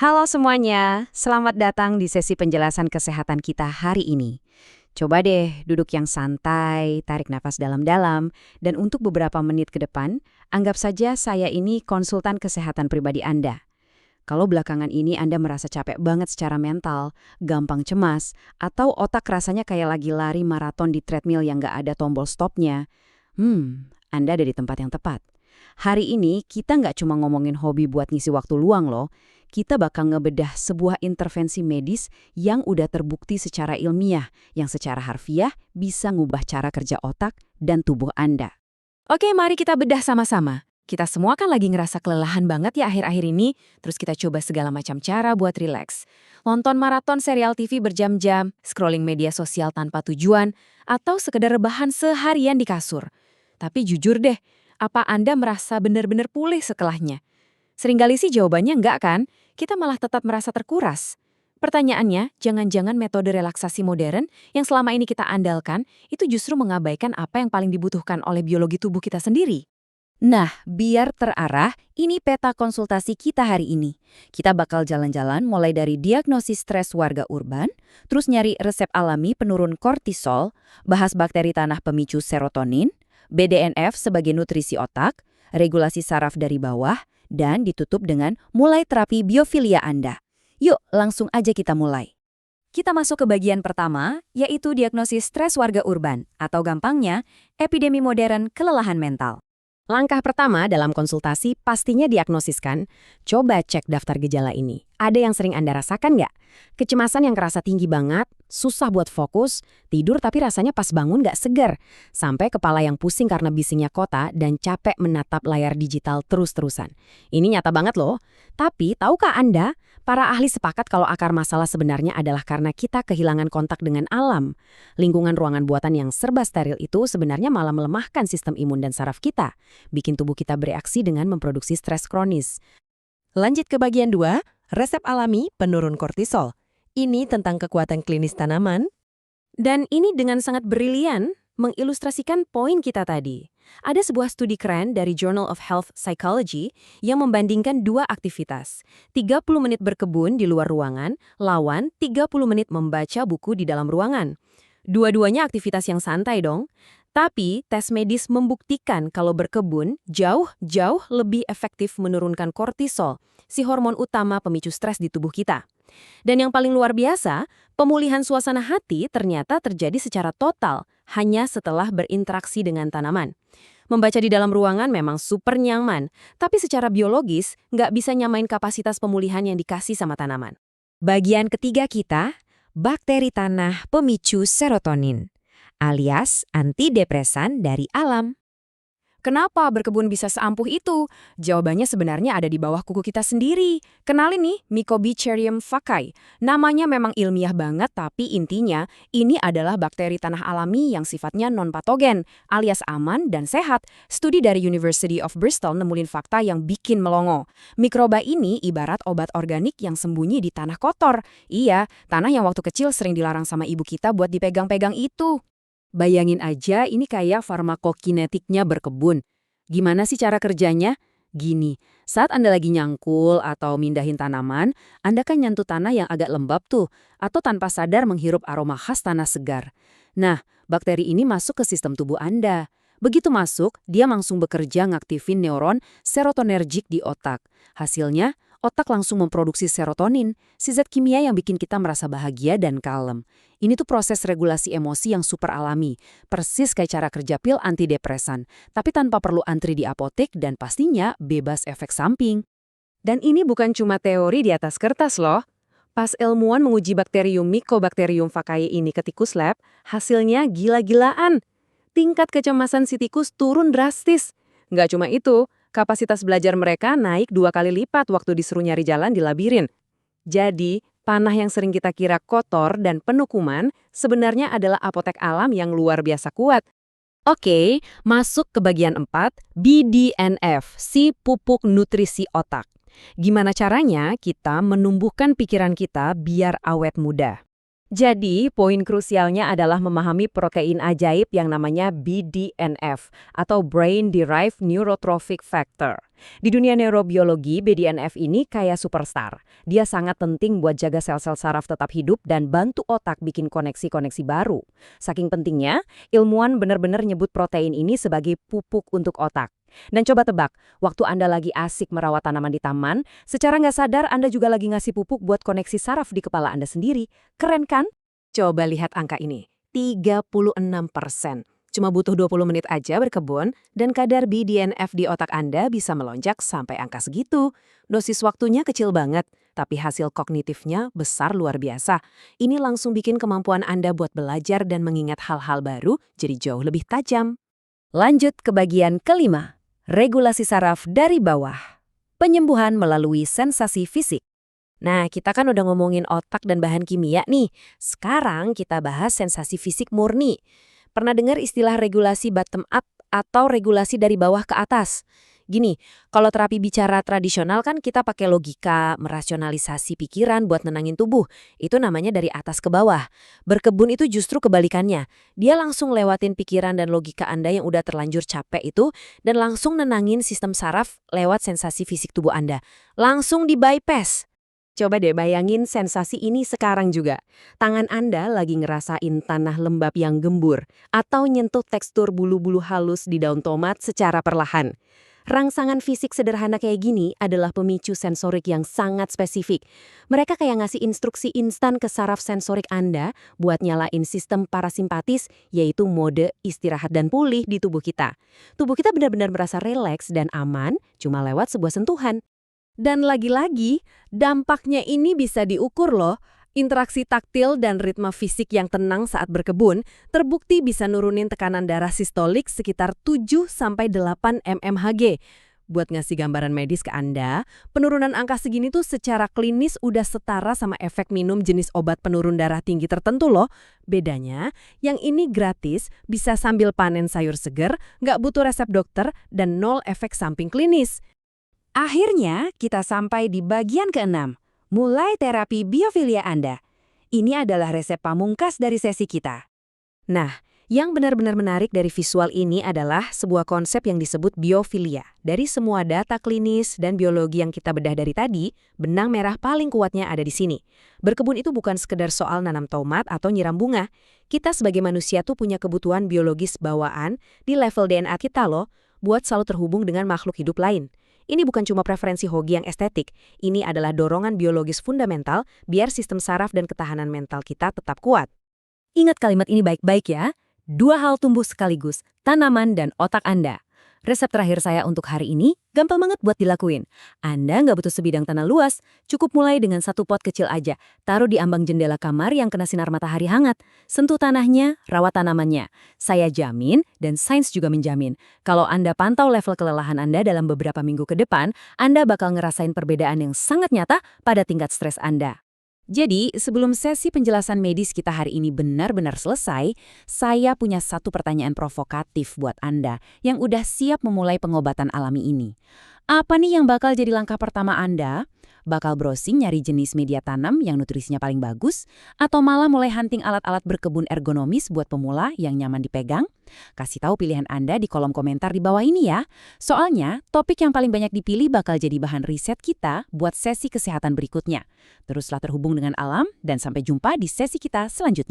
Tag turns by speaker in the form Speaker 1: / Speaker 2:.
Speaker 1: Halo semuanya, selamat datang di sesi penjelasan kesehatan kita hari ini. Coba deh duduk yang santai, tarik nafas dalam-dalam, dan untuk beberapa menit ke depan, anggap saja saya ini konsultan kesehatan pribadi Anda. Kalau belakangan ini Anda merasa capek banget secara mental, gampang cemas, atau otak rasanya kayak lagi lari maraton di treadmill yang nggak ada tombol stopnya, Anda ada di tempat yang tepat. Hari ini kita nggak cuma ngomongin hobi buat ngisi waktu luang loh, kita bakal ngebedah sebuah intervensi medis yang udah terbukti secara ilmiah, yang secara harfiah bisa ngubah cara kerja otak dan tubuh Anda.
Speaker 2: Oke, mari kita bedah sama-sama. Kita semua kan lagi ngerasa kelelahan banget ya akhir-akhir ini, terus kita coba segala macam cara buat rileks. Nonton maraton serial TV berjam-jam, scrolling media sosial tanpa tujuan, atau sekedar rebahan seharian di kasur. Tapi jujur deh, apa Anda merasa benar-benar pulih setelahnya? Seringkali sih jawabannya enggak kan, kita malah tetap merasa terkuras. Pertanyaannya, jangan-jangan metode relaksasi modern yang selama ini kita andalkan itu justru mengabaikan apa yang paling dibutuhkan oleh biologi tubuh kita sendiri.
Speaker 1: Nah, biar terarah, ini peta konsultasi kita hari ini. Kita bakal jalan-jalan mulai dari diagnosis stres warga urban, terus nyari resep alami penurun kortisol, bahas bakteri tanah pemicu serotonin, BDNF sebagai nutrisi otak, regulasi saraf dari bawah, dan ditutup dengan mulai terapi biofilia Anda. Yuk, langsung aja kita mulai. Kita masuk ke bagian pertama, yaitu diagnosis stres warga urban, atau gampangnya, epidemi modern kelelahan mental. Langkah pertama dalam konsultasi pastinya diagnosiskan. Coba cek daftar gejala ini. Ada yang sering Anda rasakan nggak? Kecemasan yang kerasa tinggi banget, susah buat fokus, tidur tapi rasanya pas bangun nggak segar, sampai kepala yang pusing karena bisingnya kota dan capek menatap layar digital terus-terusan. Ini nyata banget loh. Tapi tahukah Anda, para ahli sepakat kalau akar masalah sebenarnya adalah karena kita kehilangan kontak dengan alam. Lingkungan ruangan buatan yang serba steril itu sebenarnya malah melemahkan sistem imun dan saraf kita, bikin tubuh kita bereaksi dengan memproduksi stres kronis.
Speaker 2: Lanjut ke bagian 2, resep alami penurun kortisol. Ini tentang kekuatan klinis tanaman.
Speaker 1: Dan ini dengan sangat brilian mengilustrasikan poin kita tadi. Ada sebuah studi keren dari Journal of Health Psychology yang membandingkan dua aktivitas. 30 menit berkebun di luar ruangan, lawan 30 menit membaca buku di dalam ruangan. Dua-duanya aktivitas yang santai dong. Tapi tes medis membuktikan kalau berkebun jauh lebih efektif menurunkan kortisol, si hormon utama pemicu stres di tubuh kita. Dan yang paling luar biasa, pemulihan suasana hati ternyata terjadi secara total hanya setelah berinteraksi dengan tanaman. Membaca di dalam ruangan memang super nyaman, tapi secara biologis nggak bisa nyamain kapasitas pemulihan yang dikasih sama tanaman. Bagian ketiga kita, bakteri tanah pemicu serotonin, alias antidepresan dari alam. Kenapa berkebun bisa seampuh itu? Jawabannya sebenarnya ada di bawah kuku kita sendiri. Kenalin nih, Mycobacterium vaccae. Namanya memang ilmiah banget, tapi intinya ini adalah bakteri tanah alami yang sifatnya non-patogen, alias aman dan sehat. Studi dari University of Bristol nemuin fakta yang bikin melongo. Mikroba ini ibarat obat organik yang sembunyi di tanah kotor. Iya, tanah yang waktu kecil sering dilarang sama ibu kita buat dipegang-pegang itu. Bayangin aja ini kayak farmakokinetiknya berkebun. Gimana sih cara kerjanya? Gini, saat Anda lagi nyangkul atau mindahin tanaman, Anda kan nyentuh tanah yang agak lembab tuh, atau tanpa sadar menghirup aroma khas tanah segar. Nah, bakteri ini masuk ke sistem tubuh Anda. Begitu masuk, dia langsung bekerja ngaktifin neuron serotonergik di otak. Hasilnya, otak langsung memproduksi serotonin, si zat kimia yang bikin kita merasa bahagia dan kalem. Ini tuh proses regulasi emosi yang super alami, persis kayak cara kerja pil antidepresan, tapi tanpa perlu antri di apotek dan pastinya bebas efek samping. Dan ini bukan cuma teori di atas kertas loh. Pas ilmuwan menguji bakterium Mycobacterium vaccae ini ke tikus lab, hasilnya gila-gilaan. Tingkat kecemasan si tikus turun drastis. Nggak cuma itu, kapasitas belajar mereka naik 2 kali lipat waktu disuruh nyari jalan di labirin. Jadi, tanah yang sering kita kira kotor dan penuh kuman sebenarnya adalah apotek alam yang luar biasa kuat. Oke, masuk ke bagian 4, BDNF, si pupuk nutrisi otak. Gimana caranya kita menumbuhkan pikiran kita biar awet muda? Jadi, poin krusialnya adalah memahami protein ajaib yang namanya BDNF atau Brain Derived Neurotrophic Factor. Di dunia neurobiologi, BDNF ini kayak superstar. Dia sangat penting buat jaga sel-sel saraf tetap hidup dan bantu otak bikin koneksi-koneksi baru. Saking pentingnya, ilmuwan benar-benar nyebut protein ini sebagai pupuk untuk otak. Dan coba tebak, waktu Anda lagi asik merawat tanaman di taman, secara nggak sadar Anda juga lagi ngasih pupuk buat koneksi saraf di kepala Anda sendiri. Keren kan? Coba lihat angka ini, 36%. Cuma butuh 20 menit aja berkebun, dan kadar BDNF di otak Anda bisa melonjak sampai angka segitu. Dosis waktunya kecil banget, tapi hasil kognitifnya besar luar biasa. Ini langsung bikin kemampuan Anda buat belajar dan mengingat hal-hal baru jadi jauh lebih tajam. Lanjut ke bagian kelima. Regulasi saraf dari bawah. Penyembuhan melalui sensasi fisik. Nah, kita kan udah ngomongin otak dan bahan kimia nih. Sekarang kita bahas sensasi fisik murni. Pernah dengar istilah regulasi bottom up atau regulasi dari bawah ke atas? Gini, kalau terapi bicara tradisional kan kita pakai logika, merasionalisasi pikiran buat nenangin tubuh. Itu namanya dari atas ke bawah. Berkebun itu justru kebalikannya. Dia langsung lewatin pikiran dan logika Anda yang udah terlanjur capek itu dan langsung nenangin sistem saraf lewat sensasi fisik tubuh Anda. Langsung di-bypass. Coba deh bayangin sensasi ini sekarang juga. Tangan Anda lagi ngerasain tanah lembab yang gembur atau nyentuh tekstur bulu-bulu halus di daun tomat secara perlahan. Rangsangan fisik sederhana kayak gini adalah pemicu sensorik yang sangat spesifik. Mereka kayak ngasih instruksi instan ke saraf sensorik Anda buat nyalain sistem parasimpatis, yaitu mode istirahat dan pulih di tubuh kita. Tubuh kita benar-benar merasa rileks dan aman cuma lewat sebuah sentuhan. Dan lagi-lagi, dampaknya ini bisa diukur loh. Interaksi taktil dan ritme fisik yang tenang saat berkebun terbukti bisa nurunin tekanan darah sistolik sekitar 7-8 mmHg. Buat ngasih gambaran medis ke Anda, penurunan angka segini tuh secara klinis udah setara sama efek minum jenis obat penurun darah tinggi tertentu loh. Bedanya, yang ini gratis, bisa sambil panen sayur seger, nggak butuh resep dokter, dan nol efek samping klinis. Akhirnya, kita sampai di bagian ke-6. Mulai terapi biofilia Anda. Ini adalah resep pamungkas dari sesi kita. Nah, yang benar-benar menarik dari visual ini adalah sebuah konsep yang disebut biofilia. Dari semua data klinis dan biologi yang kita bedah dari tadi, benang merah paling kuatnya ada di sini. Berkebun itu bukan sekedar soal nanam tomat atau nyiram bunga. Kita sebagai manusia tuh punya kebutuhan biologis bawaan di level DNA kita loh, buat selalu terhubung dengan makhluk hidup lain. Ini bukan cuma preferensi hobi yang estetik, ini adalah dorongan biologis fundamental biar sistem saraf dan ketahanan mental kita tetap kuat. Ingat kalimat ini baik-baik ya, 2 hal tumbuh sekaligus, tanaman dan otak Anda. Resep terakhir saya untuk hari ini, gampang banget buat dilakuin. Anda nggak butuh sebidang tanah luas, cukup mulai dengan 1 pot kecil aja. Taruh di ambang jendela kamar yang kena sinar matahari hangat. Sentuh tanahnya, rawat tanamannya. Saya jamin, dan sains juga menjamin, kalau Anda pantau level kelelahan Anda dalam beberapa minggu ke depan, Anda bakal ngerasain perbedaan yang sangat nyata pada tingkat stres Anda. Jadi, sebelum sesi penjelasan medis kita hari ini benar-benar selesai, saya punya satu pertanyaan provokatif buat Anda yang udah siap memulai pengobatan alami ini. Apa nih yang bakal jadi langkah pertama Anda? Bakal browsing nyari jenis media tanam yang nutrisinya paling bagus? Atau malah mulai hunting alat-alat berkebun ergonomis buat pemula yang nyaman dipegang? Kasih tahu pilihan Anda di kolom komentar di bawah ini ya. Soalnya, topik yang paling banyak dipilih bakal jadi bahan riset kita buat sesi kesehatan berikutnya. Teruslah terhubung dengan alam dan sampai jumpa di sesi kita selanjutnya.